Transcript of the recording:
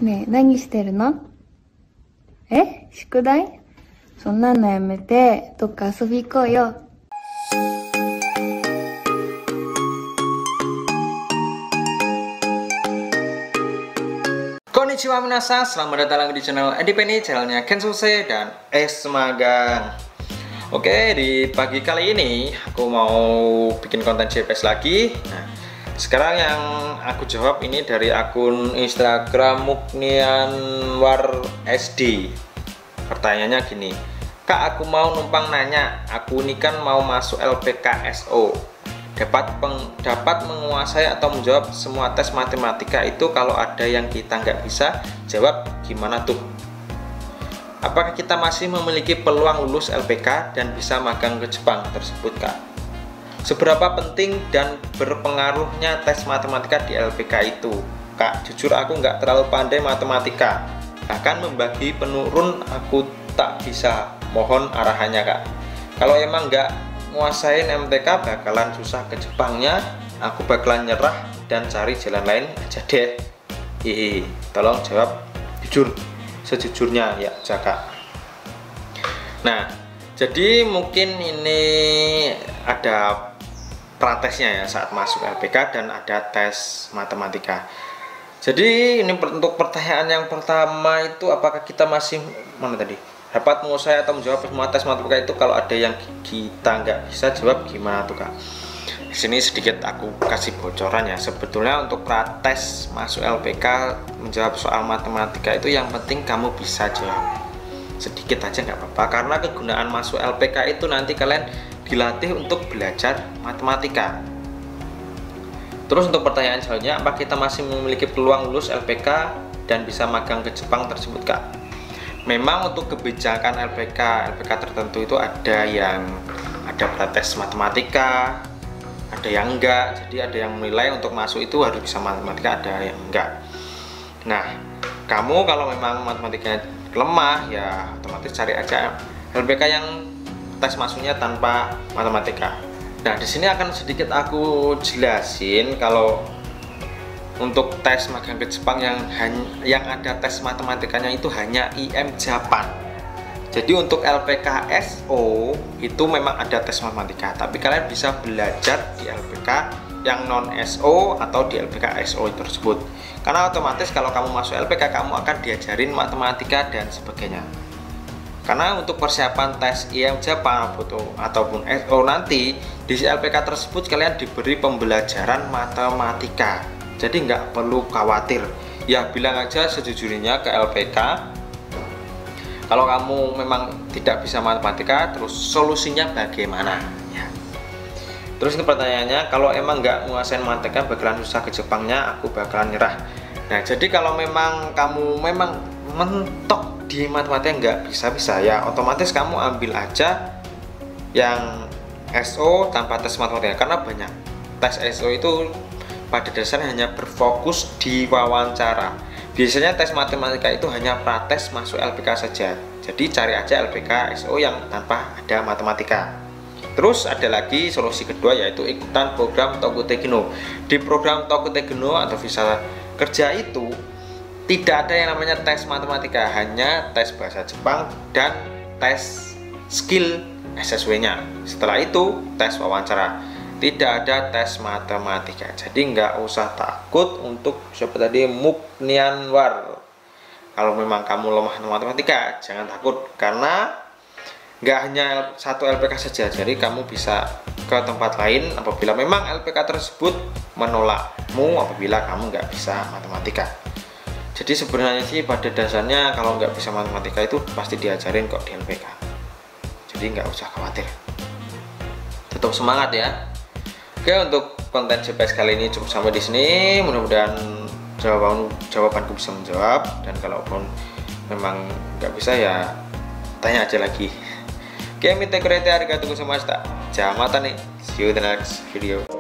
ねえ、何してるの？宿題？そんなのやめて、どっか遊び行こうよ。Konnichiwa minasan, selamat datang lagi di channel Edipeni, channelnya Kensuse dan Es Magang. Oke, di pagi kali ini aku mau bikin konten JPS lagi. Nah, sekarang yang aku jawab ini dari akun Instagram Muknianwar SD. Pertanyaannya gini, Kak, aku mau numpang nanya, aku ini kan mau masuk LPK SO. Dapat menguasai atau menjawab semua tes matematika itu. Kalau ada yang kita nggak bisa jawab, gimana tuh? Apakah kita masih memiliki peluang lulus LPK dan bisa magang ke Jepang tersebut, Kak? Seberapa penting dan berpengaruhnya tes matematika di LPK itu? Kak, jujur aku nggak terlalu pandai matematika, bahkan membagi penurun aku tak bisa. Mohon arahannya, Kak. Kalau emang nggak nguasain MTK bakalan susah ke Jepangnya, aku bakalan nyerah dan cari jalan lain aja deh. Tolong jawab jujur, sejujurnya ya, Jaka. Nah, jadi mungkin ini ada pratesnya ya saat masuk LPK dan ada tes matematika. Jadi ini untuk pertanyaan yang pertama itu, apakah kita masih dapat menguasai atau menjawab semua tes matematika itu. Kalau ada yang kita nggak bisa jawab, gimana tuh, Kak? Di sini sedikit aku kasih bocoran ya. Sebetulnya untuk prates masuk LPK menjawab soal matematika itu yang penting kamu bisa jawab. Sedikit aja nggak apa-apa, karena kegunaan masuk LPK itu nanti kalian dilatih untuk belajar matematika. Terus untuk pertanyaan selanjutnya, apa kita masih memiliki peluang lulus LPK dan bisa magang ke Jepang tersebut, Kak? Memang untuk kebijakan LPK tertentu itu ada yang ada prates matematika, ada yang enggak. Jadi ada yang menilai untuk masuk itu harus bisa matematika, ada yang enggak. Nah, kamu kalau memang matematikanya lemah ya otomatis cari aja LPK yang tes masuknya tanpa matematika. Nah, di sini akan sedikit aku jelasin kalau untuk tes magang ke Jepang yang ada tes matematikanya itu hanya IM Japan. Jadi untuk LPK SO itu memang ada tes matematika, tapi kalian bisa belajar di LPK yang non SO atau di LPK SO tersebut. Karena otomatis kalau kamu masuk LPK kamu akan diajarin matematika dan sebagainya. Karena untuk persiapan tes IM Japan ataupun SO nanti di LPK tersebut kalian diberi pembelajaran matematika. Jadi nggak perlu khawatir. Ya bilang aja sejujurnya ke LPK. Kalau kamu memang tidak bisa matematika, terus solusinya bagaimana? Ya. Terus ini pertanyaannya, kalau emang nggak nguasain matematika bakalan susah ke Jepangnya, aku bakalan nyerah. Nah, jadi kalau memang kamu memang mentok di matematika nggak bisa ya otomatis kamu ambil aja yang SO tanpa tes matematika, karena banyak tes SO itu pada dasarnya hanya berfokus di wawancara. Biasanya tes matematika itu hanya prates masuk LPK saja. Jadi cari aja LPK SO yang tanpa ada matematika. Terus ada lagi solusi kedua, yaitu ikutan program Tokutegino. Di program Tokutegino atau visa kerja itu tidak ada yang namanya tes matematika, hanya tes bahasa Jepang dan tes skill SSW-nya. Setelah itu tes wawancara. Tidak ada tes matematika. Jadi nggak usah takut untuk siapa tadi Muknianwar. Kalau memang kamu lemah matematika, jangan takut, karena nggak hanya satu LPK saja. Jadi kamu bisa ke tempat lain apabila memang LPK tersebut menolakmu apabila kamu nggak bisa matematika. Jadi sebenarnya sih pada dasarnya kalau nggak bisa matematika itu pasti diajarin kok di LPK. Jadi nggak usah khawatir. Tetap semangat ya. Oke, untuk konten JPS kali ini cukup sampai di sini. Mudah-mudahan jawabanku bisa menjawab, dan kalaupun memang nggak bisa ya tanya aja lagi. Oke, mite kurete arigatou gozaimashita. Jamata nih. See you in the next video.